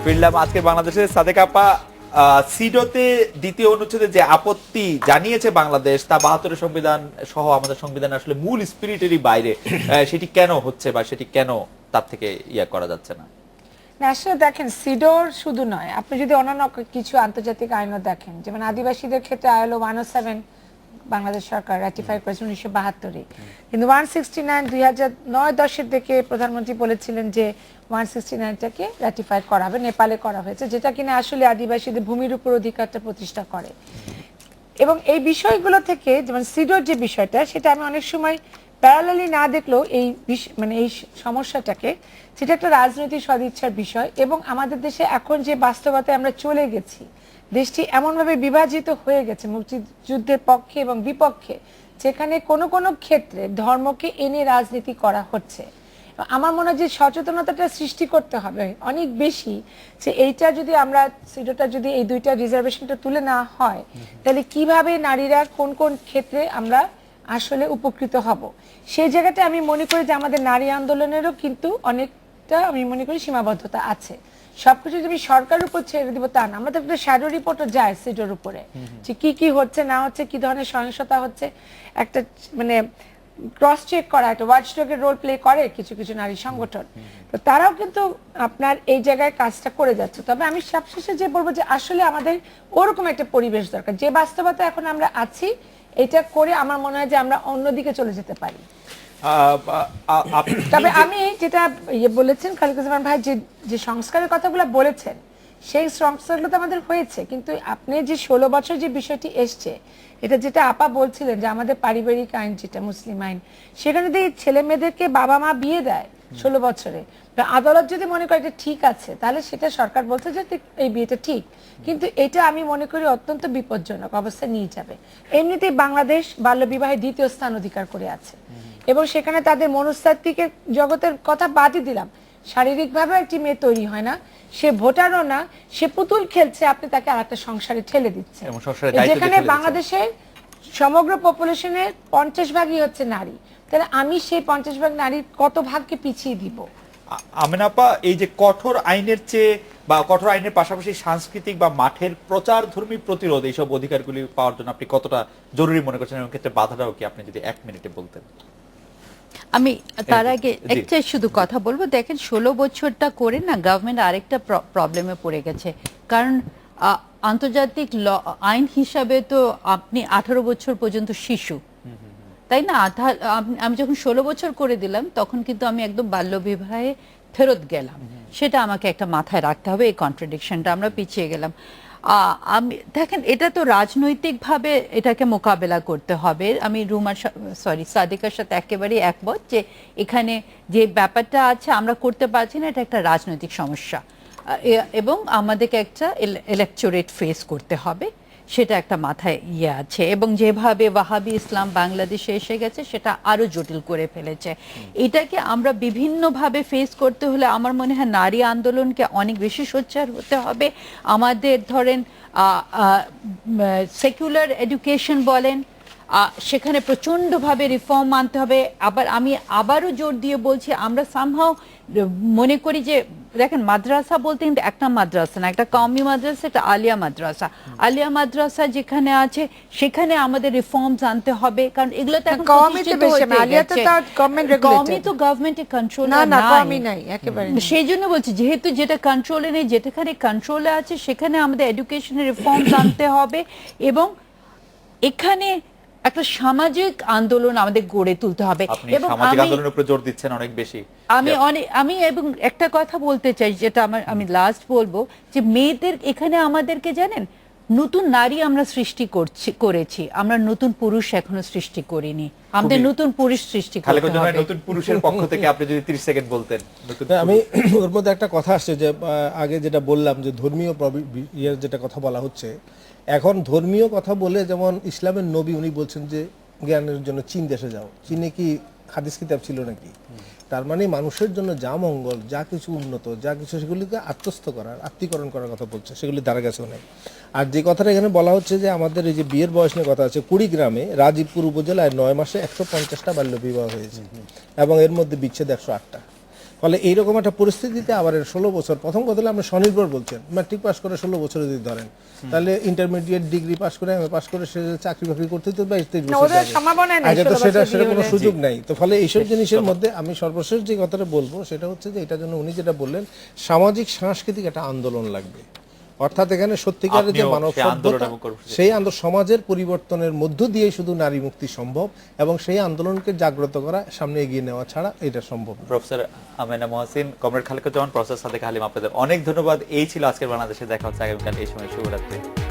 ফিরলাম আজকে বাংলাদেশের সাদেক আপা সিডোতে দ্বিতীয় অনুচ্ছেদে যে আপত্তি জানিয়েছে বাংলাদেশ তা ৭২ সংবিধান সহ আমাদের সংবিধান আসলে মূল স্পিরিটেরই বাইরে। সেটি কেন হচ্ছে বা সেটি কেন তার থেকে ইয়া করা যাচ্ছে না? আসলে দেখেন, সিডোর শুধু নয়, আপনি যদি অন্যান্য কিছু আন্তর্জাতিক আইনও দেখেন, যেমন আদিবাসীদের ক্ষেত্রে ILO 107 বাংলাদেশ সরকার রাটিফাই করেছে 1972-এ, কিন্তু 169 2009-10-এর দিকে প্রধানমন্ত্রী বলেছিলেন যে 169টাকে রাটিফাই করা হবে, নেপালে করা হয়েছে, যেটা কিনা আসলে আদিবাসীদের ভূমির উপর অধিকারটা প্রতিষ্ঠা করে। এবং এই বিষয়গুলো থেকে যেমন সিডোর যে বিষয়টা, সেটা আমি অনেক সময় প্যারালালি না দেখলেও এই মানে এই সমস্যাটাকে, সেটা একটা রাজনৈতিক সদিচ্ছার বিষয়। এবং আমাদের দেশে এখন যে বাস্তবতায় আমরা চলে গেছি, দেশটি এমনভাবে বিভাজিত হয়ে গেছে মুক্তিযুদ্ধের পক্ষে এবং বিপক্ষে, যেখানে কোনো কোনো ক্ষেত্রে ধর্মকে এনে রাজনীতি করা হচ্ছে। আমার মনে হয় যে সচেতনতাটা সৃষ্টি করতে হবে অনেক বেশি, যে এইটা যদি আমরা সিডোটা যদি এই দুইটা রিজার্ভেশনটা তুলে না হয়, তাহলে কিভাবে নারীরা কোন কোন ক্ষেত্রে আমরা আসলে উপকৃত হব, সেই জায়গাটা আমি মনে করি যে আমাদের নারী আন্দোলনেরও কিন্তু অনেকটা আমি মনে করি সীমাবদ্ধতা আছে। সবকিছু যদি সরকারের উপর ছেড়ে দিব তা না, আমাদের একটা শ্যাডো রিপোর্টও যায় সিডোর উপরে, যে কি কি হচ্ছে না হচ্ছে, কি ধরনের সহিংসতা হচ্ছে, একটা মানে ক্রস চেক করা, একটা ওয়াচডগের রোল প্লে করে কিছু কিছু নারী সংগঠন। তো তারাও কিন্তু আপনার এই জায়গায় কাজটা করে যাচ্ছে। তবে আমি সবশেষে যে বলবো যে আসলে আমাদের ওরকম একটা পরিবেশ দরকার, যে বাস্তবতা এখন আমরা আছি, এটা করে আমার মনে হয় যে আমরা অন্যদিকে চলে যেতে পারি। তবে আমি যেটা বলেছেন খালিকুজ্জামান ভাই, যে সংস্কারের কথাগুলো বলেছেন, সেই সংস্কারগুলো তো আমাদের হয়েছে, কিন্তু আপনি যে 16 বছর যে বিষয়টি এসছে, এটা যেটা আপা বলছিলেন যে আমাদের পারিবারিক আইন যেটা মুসলিম আইন, সেখানে যদি ছেলে মেয়েদেরকে বাবা মা বিয়ে দেয় 16 বছরে, আদালত যদি মনে করে এটা ঠিক আছে, তাহলে সেটা সরকার বলছে যে এই বিয়েটা ঠিক, কিন্তু এটা আমি মনে করি অত্যন্ত বিপজ্জনক অবস্থায় নিয়ে যাবে। এমনিতেই বাংলাদেশ বাল্যবিবাহে 2য় স্থান অধিকার করে আছে, এবং সেখানে তাদের মনস্তাত্ত্বিক জগতের কথা বাদই দিলাম, শারীরিকভাবে একটি মেয়ে তৈরি হয় না, সে ভোটারও না, সে পুতুল খেলছে, আপনি তাকে আরেকটা সংসারে ঠেলে দিচ্ছেন। যেখানে বাংলাদেশের সমগ্র পপুলেশনের 50% হচ্ছে নারী, তাহলে আমি সেই 50% নারীর কত ভাগকে পিছিয়ে দিব? আমেনা আপা, এই যে কঠোর আইনের চেয়ে বা কঠোর আইনের পাশাপাশি সাংস্কৃতিক বা মাঠের প্রচার ধর্মী প্রতিরোধ এইসব অধিকারগুলি পাওয়ার জন্য আপনি কতটা জরুরি মনে করছেন, এবং ক্ষেত্রে বাধাটাও কি, আপনি যদি 1 মিনিটে বলতেন। আমি তার আগে একটা শুধু কথা বলবো, দেখেন 16 বছরটা করে না গভর্নমেন্ট আরেকটা প্রবলেমে পড়ে গেছে, কারণ আন্তর্জাতিক আইন হিসাবে তো আপনি 18 বছর পর্যন্ত শিশু, তাই না? আমি যখন 16 বছর করে দিলাম, তখন কিন্তু আমি একদম বাল্যবিবাহে ফেরত গেলাম। সেটা আমাকে একটা মাথায় রাখতে হবে, এই কন্ট্রাডিকশনটা আমরা পিছিয়ে গেলাম। আমি দেখেন, এটা তো রাজনৈতিকভাবে এটাকে মোকাবেলা করতে হবে। আমি সাদিকার সাথে একেবারেই একমত যে এখানে যে ব্যাপারটা আছে আমরা করতে পারছি না, এটা একটা রাজনৈতিক সমস্যা, এবং আমাদেরকে একটা ইলেকটোরেট ফেস করতে হবে, সেটা একটা মাথায় আছে। এবং যেভাবে ওয়াহাবি ইসলাম বাংলাদেশে এসে গেছে, সেটা আরো জটিল করে ফেলেছে। এটাকে আমরা বিভিন্নভাবে ফেস করতে হলে আমার মনে হয় নারী আন্দোলনকে অনেক বেশি সোচ্চার হতে হবে। আমাদের ধরেন সেকুলার এডুকেশন বলেন, সেখানে প্রচণ্ডভাবে রিফর্ম আনতে হবে। আমি আবারও জোর দিয়ে বলছি, আমরা সামহাও মনে করি যে দেখেন, মাদ্রাসা বলতে কিন্তু একটা মাদ্রাসা না, একটা কওমি মাদ্রাসা, একটা আলিয়া মাদ্রাসা। আলিয়া মাদ্রাসা যেখানে আছে, সেখানে আমাদের রিফর্মস আনতে হবে, কারণ এগুলো তো এখন প্রতিষ্ঠিত হয়ে গেছে। কওমি তো গভর্নমেন্টের কন্ট্রোলে নাই, সেই জন্য বলছি, যেহেতু যেটা কন্ট্রোলে নেই, যেটাখানে কন্ট্রোলে আছে, সেখানে আমাদের এডুকেশনের রিফর্মস আনতে হবে, এবং এখানে একটা সামাজিক আন্দোলন আমাদের গড়ে তুলতে হবে। এবং সামাজিক আন্দোলনের উপর জোর দিচ্ছেন অনেক বেশি। আমি এবং একটা কথা বলতে চাই, যেটা আমি লাস্ট বলবো, যে মেয়েদের এখানে আমাদেরকে জানেন, নতুন নারী আমরা সৃষ্টি করেছি, আমরা নতুন পুরুষ এখনো সৃষ্টি করিনি। আমাদের নতুন পুরুষ সৃষ্টি করতে হবে। নতুন পুরুষের পক্ষ থেকে আপনি যদি 30 সেকেন্ড বলতেন। আমি ওর মধ্যে একটা কথা আসছে, যে আগে যেটা বললাম যে ধর্মীয় যেটা কথা বলা হচ্ছে, এখন ধর্মীয় কথা বলে, যেমন ইসলামের নবী উনি বলছেন যে জ্ঞানের জন্য চীন দেশে যাও। চীনে কি হাদিস কিতাব ছিল নাকি? তার মানে মানুষের জন্য যা মঙ্গল, যা কিছু উন্নত, যা কিছু, সেগুলিকে আত্মস্থ করার, আত্মীকরণ করার কথা বলছে, সেগুলি দ্বারা গেছেও নেই। আর যে কথাটা এখানে বলা হচ্ছে যে আমাদের এই যে বিয়ের বয়স নিয়ে কথা আছে, কুড়িগ্রামে রাজীবপুর উপজেলায় 9 মাসে 150টা বাল্য বিবাহ হয়েছে, এবং এর মধ্যে বিচ্ছেদ 108টা। ফলে এইরকম একটা পরিস্থিতিতে আবার 16 বছর, প্রথম কথা হলো আপনি স্বনির্ভর বলছেন, ম্যাট্রিক পাস করে 16 বছর যদি ধরেন, তাহলে ইন্টারমিডিয়েট ডিগ্রি পাস করে এমএ পাস করে সে চাকরি বাকরি করতে তো 22-23 না, বছর ওদের যাবে। সম্ভাবনা নেই আগে তো 16 বছর সেটা কোনো বিয়ে হলে। সুযোগ নাই। তো ফলে এইসব জিনিসের মধ্যে আমি সর্বশেষ যে কথাটা বলবো সেটা হচ্ছে যে এটার জন্য উনি যেটা বললেন সামাজিক সাংস্কৃতিক একটা আন্দোলন লাগবে। অর্থাৎ এখানে সত্যিকারের যে আপনিও মানব সেই আন্দোলন সভ্যতা, এবং কর্মসূচি- সেই সমাজের পরিবর্তনের মধ্য দিয়ে শুধু নারী মুক্তি সম্ভব, এবং সেই আন্দোলনকে জাগ্রত করা, সামনে এগিয়ে নেওয়া ছাড়া এটা সম্ভব না। Professor Amena Mohsin, comrade Khalequzzaman, professor Sadek Halim, আপনাদের অনেক ধন্যবাদ। এই ছিল আজকের বাংলাদেশে দেখা হচ্ছে আগামীকাল এই সময়। শুভরাত্রি।